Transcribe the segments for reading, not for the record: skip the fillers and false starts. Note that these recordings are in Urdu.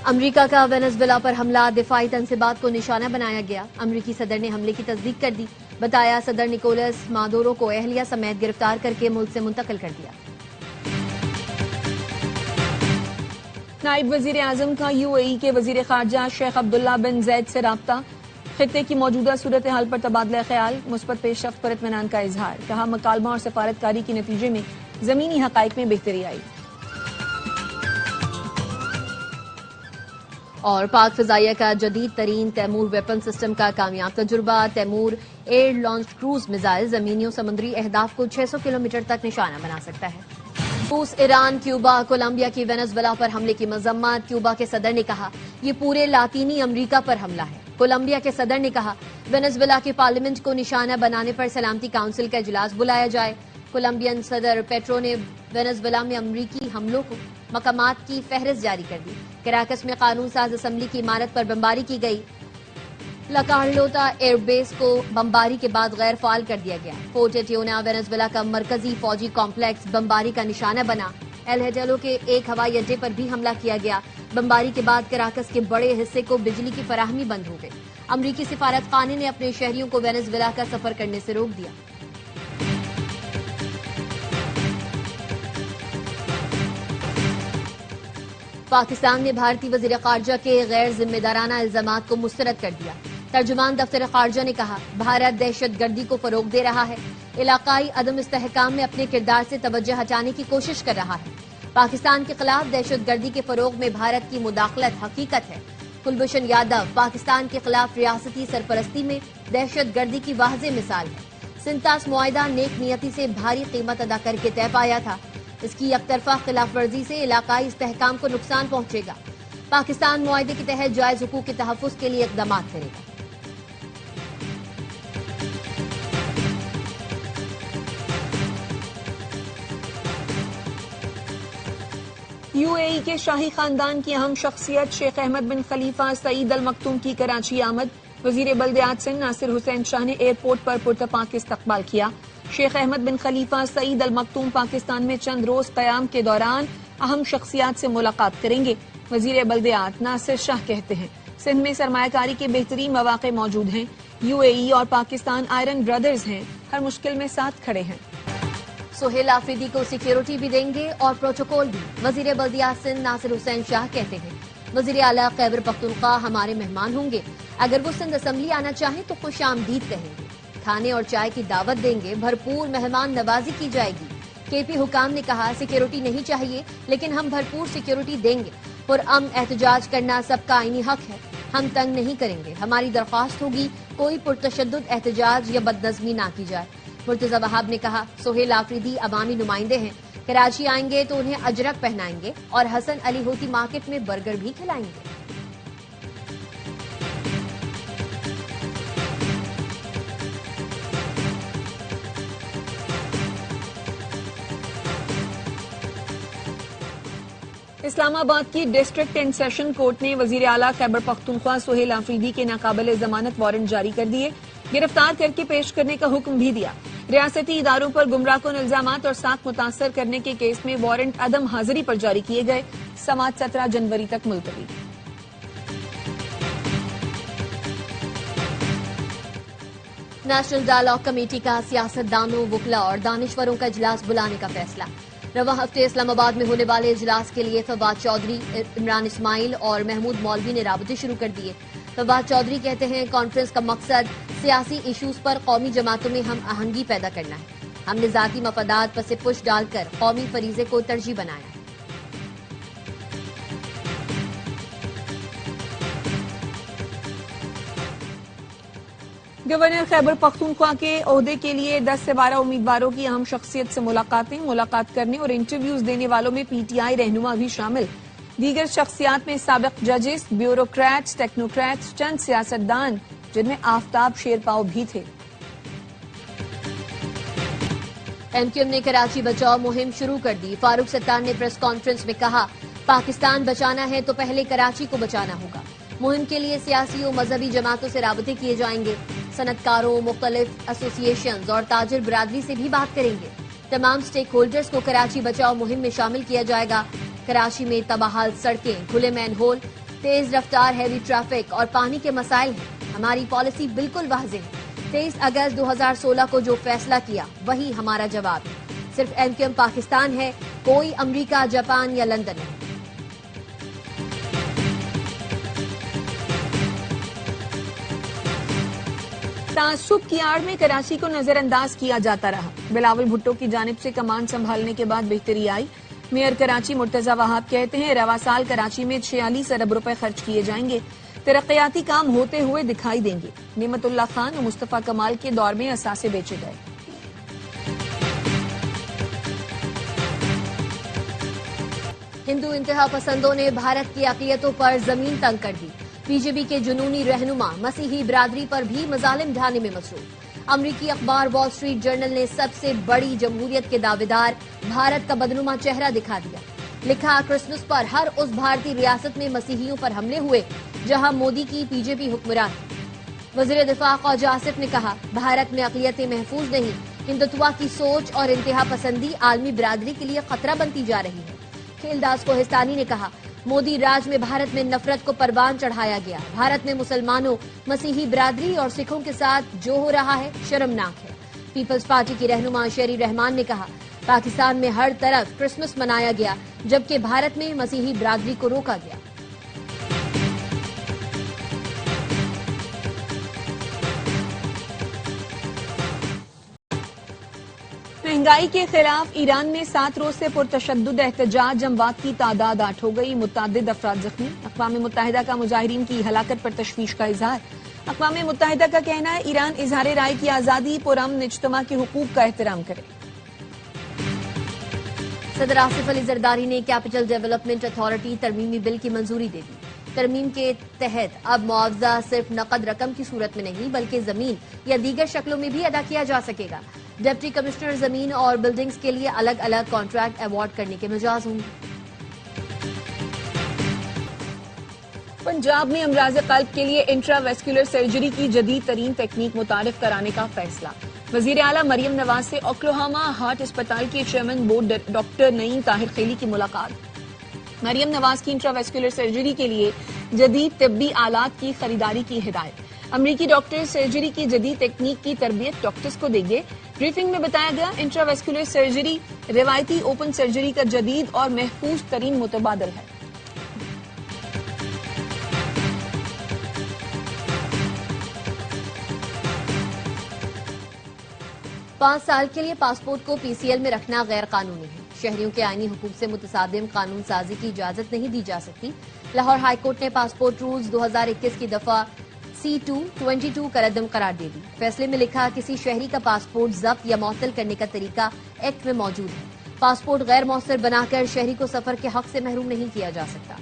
امریکہ کا وینزویلا پر حملہ دفاعی تنصیبات کو نشانہ بنایا گیا۔ امریکی صدر نے حملے کی تصدیق کر دی، بتایا صدر نکولس مادورو کو اہلیہ سمیت گرفتار کر کے ملک سے منتقل کر دیا۔ نائب وزیر اعظم کا یو اے ای کے وزیر خارجہ شیخ عبداللہ بن زید سے رابطہ، خطے کی موجودہ صورتحال پر تبادلہ خیال، مثبت پیش رفت پر اطمینان کا اظہار، کہا مکالمہ اور سفارتکاری کے نتیجے میں زمینی حقائق میں بہتری آئی۔ اور پاک فضائیہ کا جدید ترین تیمور ویپن سسٹم کا کامیاب تجربہ، Taimur air launch cruise missile زمینی و سمندری اہداف کو 600 کلومیٹر تک نشانہ بنا سکتا ہے۔ روس، ایران، کیوبا، کولمبیا کی وینزویلا پر حملے کی مذمت، کیوبا کے صدر نے کہا یہ پورے لاطینی امریکہ پر حملہ ہے۔ کولمبیا کے صدر نے کہا وینزویلا کے پارلیمنٹ کو نشانہ بنانے پر سلامتی کونسل کا اجلاس بلایا جائے۔ کولمبین صدر پیٹرو نے وینزویلا میں امریکی حملوں کو مقامات کی فہرست جاری کر دی۔ کراکس میں قانون ساز اسمبلی کی عمارت پر بمباری کی گئی۔ لا کارلوتا ایئر بیس کو بمباری کے بعد غیر فعال کر دیا گیا۔ فورٹ ایٹیونا وینزویلا کا مرکزی فوجی کمپلیکس بمباری کا نشانہ بنا۔ ایل ہیٹیلو کے ایک ہوائی اڈے پر بھی حملہ کیا گیا۔ بمباری کے بعد کراکس کے بڑے حصے کو بجلی کی فراہمی بند ہو گئی۔ امریکی سفارت خانے نے اپنے شہریوں کو وینزویلا کا سفر کرنے سے روک دیا۔ پاکستان نے بھارتی وزیر خارجہ کے غیر ذمہ دارانہ الزامات کو مسترد کر دیا۔ ترجمان دفتر خارجہ نے کہا بھارت دہشت گردی کو فروغ دے رہا ہے، علاقائی عدم استحکام میں اپنے کردار سے توجہ ہٹانے کی کوشش کر رہا ہے۔ پاکستان کے خلاف دہشت گردی کے فروغ میں بھارت کی مداخلت حقیقت ہے۔ کلبھوشن یادو پاکستان کے خلاف ریاستی سرپرستی میں دہشت گردی کی واضح مثال ہے۔ سنتاس معاہدہ نیک نیتی سے بھاری قیمت ادا کر کے طے پایا تھا۔ اس کی یک طرفہ خلاف ورزی سے علاقائی استحکام کو نقصان پہنچے گا۔ پاکستان معاہدے کے تحت جائز حقوق کے تحفظ کے لیے اقدامات کرے گا۔ یو اے ای کے شاہی خاندان کی اہم شخصیت شیخ احمد بن خلیفہ سعید المکتوم کی کراچی آمد، وزیر بلدیات سندھ ناصر حسین شاہ نے ایئرپورٹ پر پرتپاک استقبال کیا۔ شیخ احمد بن خلیفہ سعید المکتوم پاکستان میں چند روز قیام کے دوران اہم شخصیات سے ملاقات کریں گے۔ وزیر بلدیات ناصر شاہ کہتے ہیں سندھ میں سرمایہ کاری کے بہترین مواقع موجود ہیں۔ یو اے ای اور پاکستان آئرن برادرز ہیں، ہر مشکل میں ساتھ کھڑے ہیں۔ سہیل آفریدی کو سیکیورٹی بھی دیں گے اور پروٹوکول بھی، وزیر بلدیات سندھ ناصر حسین شاہ کہتے ہیں وزیر اعلیٰ خیبر پختونخوا ہمارے مہمان ہوں گے، اگر وہ سندھ اسمبلی آنا چاہیں تو خوش آمدید کہیں گے، کھانے اور چائے کی دعوت دیں گے، بھرپور مہمان نوازی کی جائے گی۔ کے پی حکام نے کہا سیکیورٹی نہیں چاہیے لیکن ہم بھرپور سیکیورٹی دیں گے، پرامن احتجاج کرنا سب کا آئینی حق ہے، ہم تنگ نہیں کریں گے، ہماری درخواست ہوگی کوئی پرتشدد احتجاج یا بدنظمی نہ کی جائے۔ مرتضی وہاب نے کہا سہیل آفریدی عوامی نمائندے ہیں، کراچی آئیں گے تو انہیں اجرک پہنائیں گے اور حسن علی ہوتی مارکیٹ میں برگر بھی کھلائیں گے۔ اسلام آباد کی ڈسٹرکٹ اینڈ سیشن کورٹ نے وزیر اعلیٰ خیبر پختونخوا سہیل آفریدی کے ناقابل ضمانت وارنٹ جاری کر دیے، گرفتار کر کے پیش کرنے کا حکم بھی دیا۔ ریاستی اداروں پر گمراہ کن الزامات اور ساتھ متاثر کرنے کے کیس میں وارنٹ عدم حاضری پر جاری کیے گئے، سماعت 17 جنوری تک ملتوی۔ نیشنل ڈائیلاگ کمیٹی کا سیاستدانوں، وکلاء اور دانشوروں کا اجلاس بلانے کا فیصلہ۔ رواں ہفتے اسلام آباد میں ہونے والے اجلاس کے لیے فواد چودھری، عمران اسماعیل اور محمود مولوی نے رابطے شروع کر دیے۔ فواد چودھری کہتے ہیں کانفرنس کا مقصد سیاسی ایشوز پر قومی جماعتوں میں ہم آہنگی پیدا کرنا ہے، ہم نے ذاتی مفادات پس پش ڈال کر قومی فریضے کو ترجیح بنایا ہے۔ گورنر خیبر پختونخوا کے عہدے کے لیے 10 سے 12 امیدواروں کی اہم شخصیت سے ملاقات کرنے اور انٹرویوز دینے والوں میں پی ٹی آئی رہنما بھی شامل۔ دیگر شخصیات میں سابق ججز، بیوروکریٹس، ٹیکنوکریٹس، چند سیاستدان جن میں آفتاب شیرپاؤ بھی تھے۔ ایم کیو ایم نے کراچی بچاؤ مہم شروع کر دی۔ فاروق ستار نے پریس کانفرنس میں کہا پاکستان بچانا ہے تو پہلے کراچی کو بچانا ہوگا۔ مہم کے لیے سیاسی و مذہبی جماعتوں سے رابطے کیے جائیں گے، صنعت کاروں، مختلف ایسوسی ایشنز اور تاجر برادری سے بھی بات کریں گے۔ تمام سٹیک ہولڈرز کو کراچی بچاؤ مہم میں شامل کیا جائے گا۔ کراچی میں تباہال سڑکیں، کھلے مین ہول، تیز رفتار ہیوی ٹریفک اور پانی کے مسائل ہیں. ہماری پالیسی بالکل واضح ہے. 23 اگست 2016 کو جو فیصلہ کیا وہی ہمارا جواب ہے. صرف ایم کیو ایم پاکستان ہے، کوئی امریکہ، جاپان یا لندن نہیں. تعصب کی آڑ میں کراچی کو نظر انداز کیا جاتا رہا. بلاول بھٹو کی جانب سے کمان سنبھالنے کے بعد بہتری آئی. میئر کراچی مرتضی وہاب کہتے ہیں رواں سال کراچی میں 46 ارب روپے خرچ کیے جائیں گے. ترقیاتی کام ہوتے ہوئے دکھائی دیں گے. نعمت اللہ خان اور مصطفیٰ کمال کے دور میں اثاثے بیچے گئے. ہندو انتہا پسندوں نے بھارت کی اقلیتوں پر زمین تنگ کر دی. بی جے پی کے جنونی رہنما مسیحی برادری پر بھی مظالم ڈھانے میں مصروف. امریکی اخبار وال سٹریٹ جرنل نے سب سے بڑی جمہوریت کے دعوے دار بھارت کا بدنما چہرہ دکھا دیا. لکھا کرسمس پر ہر اس بھارتی ریاست میں مسیحیوں پر حملے ہوئے جہاں مودی کی بی جے پی حکمران. وزیر دفاع خواجہ آصف نے کہا بھارت میں اقلیتیں محفوظ نہیں. ہندوتوا کی سوچ اور انتہا پسندی عالمی برادری کے لیے خطرہ بنتی جا رہی ہے. کھیلداس کوہستانی نے کہا مودی راج میں بھارت میں نفرت کو پروان چڑھایا گیا. بھارت میں مسلمانوں، مسیحی برادری اور سکھوں کے ساتھ جو ہو رہا ہے شرمناک ہے. پیپلز پارٹی کی رہنما شیری رحمان نے کہا پاکستان میں ہر طرف کرسمس منایا گیا جبکہ بھارت میں مسیحی برادری کو روکا گیا. مہنگائی کے خلاف ایران میں 7 روز سے پرتشدد احتجاج. اموات کی تعداد 8 ہو گئی، متعدد افراد زخمی. اقوام متحدہ کا مظاہرین کی ہلاکت پر تشویش کا اظہار. اقوام متحدہ کا کہنا ہے ایران اظہار رائے کی آزادی، پرامن اجتماع کے حقوق کا احترام کرے. صدر آصف علی زرداری نے کیپٹل ڈیولپمنٹ اتھارٹی ترمیمی بل کی منظوری دے دی. ترمیم کے تحت اب معاوضہ صرف نقد رقم کی صورت میں نہیں بلکہ زمین یا دیگر شکلوں میں بھی ادا کیا جا سکے گا. ڈپٹی کمشنر زمین اور بلڈنگز کے لیے الگ الگ کانٹریکٹ ایوارڈ کرنے کے مجاز ہوں گے. پنجاب میں امراض قلب کے لیے انٹرا ویسکولر سرجری کی جدید ترین تکنیک متعارف کرانے کا فیصلہ. وزیر اعلیٰ مریم نواز سے اوکلاہوما ہارٹ اسپتال کے چیئرمین بورڈ ڈاکٹر نعیم طاہر خیلی کی ملاقات. مریم نواز کی انٹرا ویسکولر سرجری کے لیے جدید طبی آلات کی خریداری کی ہدایت. امریکی ڈاکٹر سرجری کی جدید تکنیک کی تربیت ڈاکٹرز کو دیں گے. بریفنگ میں بتایا گیا انٹرا ویسکولر سرجری روایتی اوپن سرجری کا جدید اور محفوظ ترین متبادل ہے. پانچ سال کے لیے پاسپورٹ کو پی سی ایل میں رکھنا غیر قانونی ہے. شہریوں کے آئینی حقوق سے متصادم قانون سازی کی اجازت نہیں دی جا سکتی. لاہور ہائی کورٹ نے پاسپورٹ رولز 2021 کی دفعہ C-222 کا ردم قرار دے دی. فیصلے میں لکھا کسی شہری کا پاسپورٹ ضبط یا معطل کرنے کا طریقہ ایکٹ میں موجود ہے. پاسپورٹ غیر مؤثر بنا کر شہری کو سفر کے حق سے محروم نہیں کیا جا سکتا.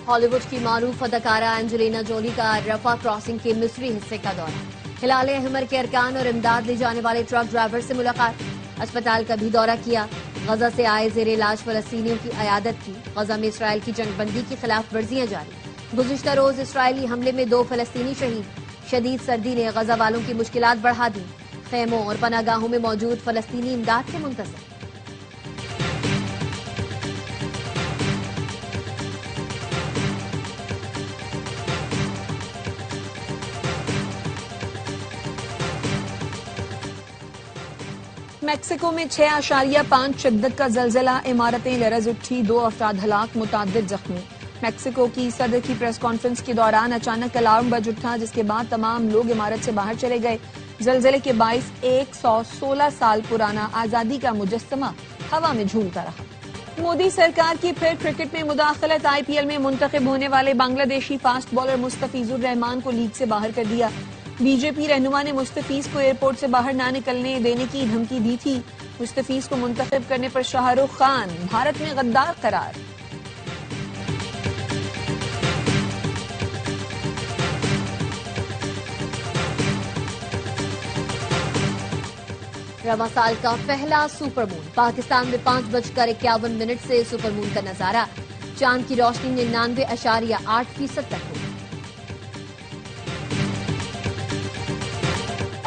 ہالی ووڈ کی معروف اداکارہ اینجلینا جولی کا رفح کراسنگ کے مصری حصے کا دورہ. ہلال احمر کے ارکان اور امداد لے جانے والے ٹرک ڈرائیور سے ملاقات. اسپتال کا بھی دورہ کیا. غزہ سے آئے زیر علاج فلسطینیوں کی عیادت کی. غزہ میں اسرائیل کی جنگ بندی کی خلاف ورزیاں جاری. گزشتہ روز اسرائیلی حملے میں 2 فلسطینی شہید. شدید سردی نے غزہ والوں کی مشکلات بڑھا دی. خیموں اور پناہ گاہوں میں موجود فلسطینی امداد سے منتظر. میکسیکو میں 6.5 شدت کا زلزلہ. عمارتیں لرز اٹھی. 2 افراد ہلاک، متعدد زخمی. میکسیکو کی صدر کی پریس کانفرنس کے دوران اچانک الارم بج اٹھا جس کے بعد تمام لوگ عمارت سے باہر چلے گئے. زلزلے کے باعث 116 سال پرانا آزادی کا مجسمہ ہوا میں جھولتا رہا. مودی سرکار کی پھر کرکٹ میں مداخلت. آئی پی ایل میں منتخب ہونے والے بنگلہ دیشی فاسٹ بالر مستفیض الرحمان کو لیگ سے باہر کر دیا. بی جے پی رہنما نے مستفیض کو ایئرپورٹ سے باہر نہ نکلنے دینے کی دھمکی دی تھی. مستفیض کو منتخب کرنے پر شاہ رخ خان بھارت میں غدار قرار. رواں سال کا پہلا سپر مون. پاکستان میں 5:51 سے سپر مون کا نظارہ. چاند کی روشنی 99.8% تک ہوگی.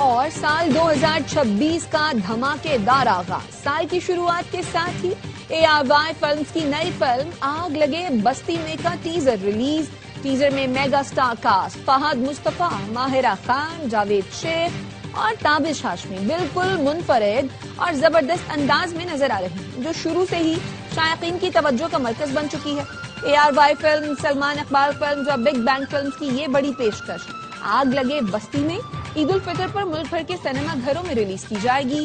اور سال 2026 کا دھماکے دار آغاز. سال کی شروعات کے ساتھ ہی ARY فلمز کی نئی فلم آگ لگے بستی میں کا ٹیزر ریلیز. ٹیزر میں میگا سٹار کاسٹ فہد مصطفیٰ، ماہرہ خان، جاوید شیخ اور تابش ہاشمی بالکل منفرد اور زبردست انداز میں نظر آ رہی ہیں، جو شروع سے ہی شائقین کی توجہ کا مرکز بن چکی ہے. ARY film, Salman Iqbal films اور بگ بینگ فلمز کی یہ بڑی پیشکش آگ لگے بستی میں عید الفطر پر ملک بھر کے سنیما گھروں میں ریلیز کی جائے گی.